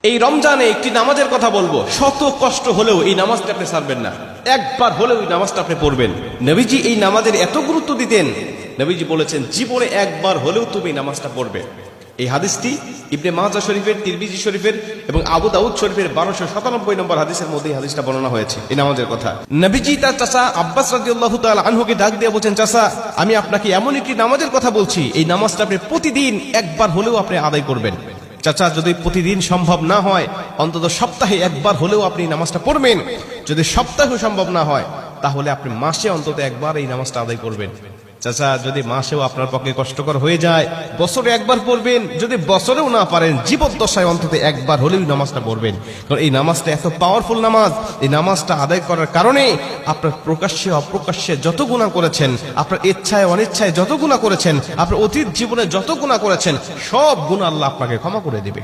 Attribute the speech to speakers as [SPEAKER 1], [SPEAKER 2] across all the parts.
[SPEAKER 1] এই রমজানে একটি নামাজের কথা বলবো, শত কষ্ট হলেও এই নামাজটা আপনি ছাড়বেন না, একবার হলেও এই নামাজটা আপনি পড়বেন। নবীজি এই নামাজের এত গুরুত্ব দিতেন, নবীজি বলেছেন জীবনে একবার হলেও তুমি নামাজটা পড়বে। এই হাদিসটি ইবনে মাজাহ শরীফের, তিরমিজি শরীফের এবং আবু দাউদ শরীফের 1297 নম্বর হাদিসের মধ্যে এই হাদিসটা বর্ণনা হয়েছে এই নামাজের কথা। নবীজি তার চাচা আব্বাস রাদিয়াল্লাহু তাআলা আনহুকে ডাক দিয়ে বলেন, চাচা আমি আপনাকে এমন একটি নামাজের কথা বলছি, এই নামাজটা আপনি প্রতিদিন একবার হলেও আপনি আদায় করবেন। চাচা যদি প্রতিদিন সম্ভব না হয়, অন্তত সপ্তাহে একবার হলেও আপনি নামাজটা পড়বেন। যদি সপ্তাহে সম্ভব না হয়, তাহলে আপনি মাসে অন্তত একবার এই নামাজটা আদায় করবেন। চাচা যদি মাসেও আপনার পক্ষে কষ্টকর হয়ে যায়, বছরে একবার পড়বেন। যদি বছরেও না পারেন, জীবদ্দশায় অন্তত একবার হলেও নামাজটা পড়বেন। কারণ এই নামাজটা এত পাওয়ারফুল নামাজ। এই নামাজটা আদায় করার কারণে আপনার প্রকাশ্যে অপ্রকাশ্যে যত গুনাহ করেছেন, আপনার ইচ্ছায় অনিচ্ছায় যত গুনাহ করেছেন, আপনার অতীত জীবনে যত গুনাহ করেছেন, সব গুনাহ আল্লাহ আপনাকে ক্ষমা করে দিবে।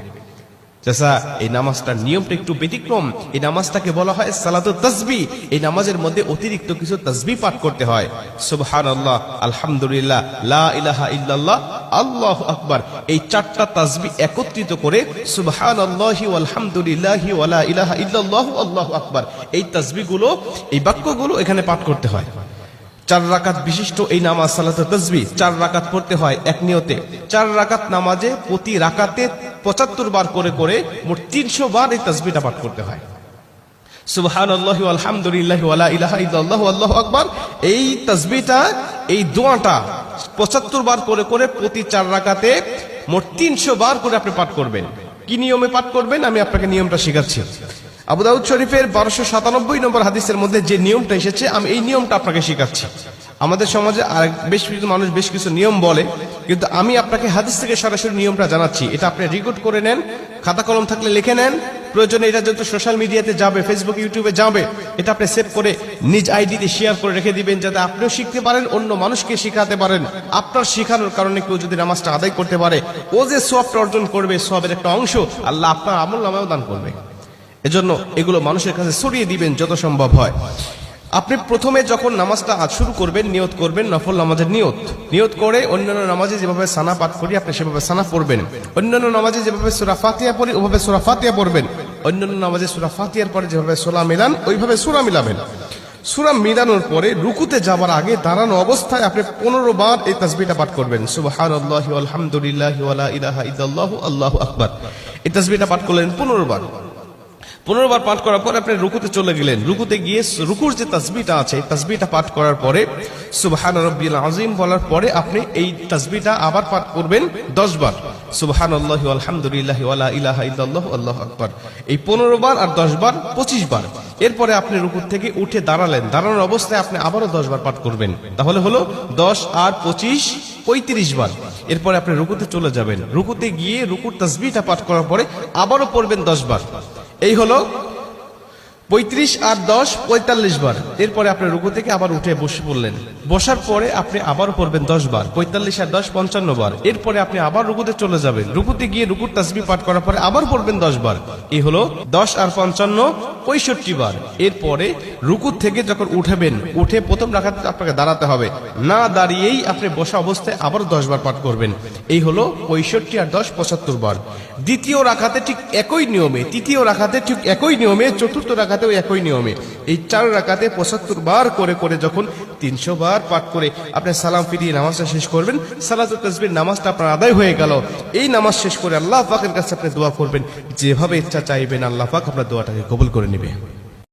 [SPEAKER 1] চাচা এই নামাজটার নিয়মটা একটু ব্যতিক্রম। এই নামাজটাকে বলা হয় সালাতুত তাসবিহ। এই নামাজের মধ্যে অতিরিক্ত কিছু তাসবিহ পাঠ করতে হয়। সুবহানাল্লাহ, আলহামদুলিল্লাহ, লা ইলাহা ইল্লাল্লাহ, আল্লাহু আকবার। এই চারটা তাসবিহ একত্রিত করে সুবহানাল্লাহি ওয়াল হামদুলিল্লাহি ওয়া লা ইলাহা ইল্লাল্লাহু আল্লাহু আকবার, এই তাসবিহগুলো, এই বাক্যগুলো এখানে পাঠ করতে হয়। 4 রাকাত বিশিষ্ট এই নামাজ সালাতুত তাসবিহ 4 রাকাত পড়তে হয় এক নিয়তে। 4 রাকাত নামাজে প্রতি রাকাতে 75 বার করে করে মোট 300 বার এই তাসবিহটা পাঠ করতে হয়। সুবহানাল্লাহি ওয়াল হামদুলিল্লাহি ওয়া লা ইলাহা ইল্লাল্লাহু আল্লাহু আকবার, এই তাসবিহটা, এই দোয়াটা 75 বার করে করে প্রতি 4 রাকাতে মোট 300 বার করে আপনি পাঠ করবেন। কি নিয়মে পাঠ করবেন আমি আপনাকে নিয়মটা শেখাচ্ছি। আবু দাউদ শরীফের 1297 নম্বর হাদিসের মধ্যে যে নিয়মটা এসেছে, আমি এই নিয়মটা আপনাকে শেখাচ্ছি। আমাদের সমাজে আর বেশ কিছু মানুষ বেশ কিছু নিয়ম বলে, কিন্তু আমি আপনাকে হাদিস থেকে সরাসরি নিয়মটা জানাচ্ছি। এটা আপনি রেকর্ড করে নেন, খাতা কলম থাকলে লিখে নেন। প্রয়োজনে এটা যত সোশ্যাল মিডিয়াতে যাবে, ফেসবুক ইউটিউবে যাবে, এটা আপনি সেভ করে নিজ আইডিতে শেয়ার করে রেখে দিবেন, যাতে আপনিও শিখতে পারেন, অন্য মানুষকে শিখাতে পারেন। আপনার শেখানোর কারণে কেউ যদি নামাজটা আদায় করতে পারে, ও যে সওয়াবটা অর্জন করবে, সওয়াবের একটা অংশ আল্লাহ আপনার আমলনামায়ও দান করবে। এজন্য এগুলো মানুষের কাছে ছড়িয়ে দিবেন যত সম্ভব হয়। আপনি প্রথমে যখন নামাজটা শুরু করবেন, নিয়ত করবেন নফল নামাজের নিয়ত করে অন্যান্য নামাজে যেভাবে সানা পাঠ করি আপনি সেভাবে সানা পড়বেন। অন্যান্য নামাজে যেভাবে সূরা ফাতিহা পড়ি ওভাবে সূরা ফাতিহা পড়বেন। অন্যান্য নামাজে সূরা ফাতিহার পরে যেভাবে সূরা মিলান ওইভাবে সূরা মিলাবেন। সূরা মিলানোর পরে রুকুতে যাবার আগে দাঁড়ানো অবস্থায় আপনি 15 বার এই তাসবিহটা পাঠ করবেন। সুবহানাল্লাহি ওয়াল হামদুলিল্লাহি ওয়া লা ইলাহা ইল্লাল্লাহু আল্লাহু আকবার। এই তাসবিহটা পাঠ করলেন 15 বার। 15 বার পাঠ করার পর আপনি রুকুতে চলে গেলেন। রুকুতে গিয়ে রুকুর যে তাসবিহটা আছে, তাসবিহটা পাঠ করার পরে সুবহান রাব্বিল আযীম বলার পরে আপনি এই তাসবিহটা আবার পাঠ করবেন 10 বার। সুবহানাল্লাহি ওয়াল হামদুলিল্লাহি ওয়া লা ইলাহা ইল্লাল্লাহু আল্লাহু আকবার। এই 15 বার আর 10 বার 25 বার। এরপরে আপনি রুকু থেকে উঠে দাঁড়ালেন, দাঁড়ানোর অবস্থায় আপনি আবারও 10 বার পাঠ করবেন। তাহলে হলো 10 আর 25 35 বার। এরপরে আপনি রুকুতে চলে যাবেন। রুকুতে গিয়ে রুকুর তাসবিহটা পাঠ করার পরে আবারও পড়বেন 10 বার। এই হলো 35 আর 10 45 বার। এরপরে আপনি রুকু থেকে আবার উঠে বসে পড়লেন। বসার পরে আপনি আবার পড়বেন 10 বার। 45 আর 10 55 বার। এরপরে আপনি আবার রুকুতে চলে যাবেন। রুকুতে গিয়ে রুকুর তাসবিহ পাঠ করার পরে আবার পড়বেন 10 বার। এই হলো 10 আর 55 65 বার। এরপরে রুকু থেকে যখন উঠবেন, উঠে প্রথম রাকাতে আপনাকে দাঁড়াতে হবে। না দাঁড়িয়েই আপনি বসা অবস্থায় আবার 10 বার পাঠ করবেন। এই হলো 65 আর 10 75 বার। দ্বিতীয় রাকাতে ঠিক একই নিয়মে, তৃতীয় রাকাতে ঠিক একই নিয়মে, চতুর্থ রাকাতেও একই নিয়মে, এই 4 রাকাতে 75 বার করে করে যখন 300 বার পাঠ করে আপনি সালাম ফিরিয়ে নামাজটা শেষ করবেন, সালাতুত তাসবিহ নামাজটা আপনার আদায় হয়ে গেল। এই নামাজ শেষ করে আল্লাহ পাকের কাছে আপনি দোয়া করবেন, যেভাবে ইচ্ছা চাইবেন আল্লাহ পাক আপনার দোয়াটাকে কবুল করে নেবে।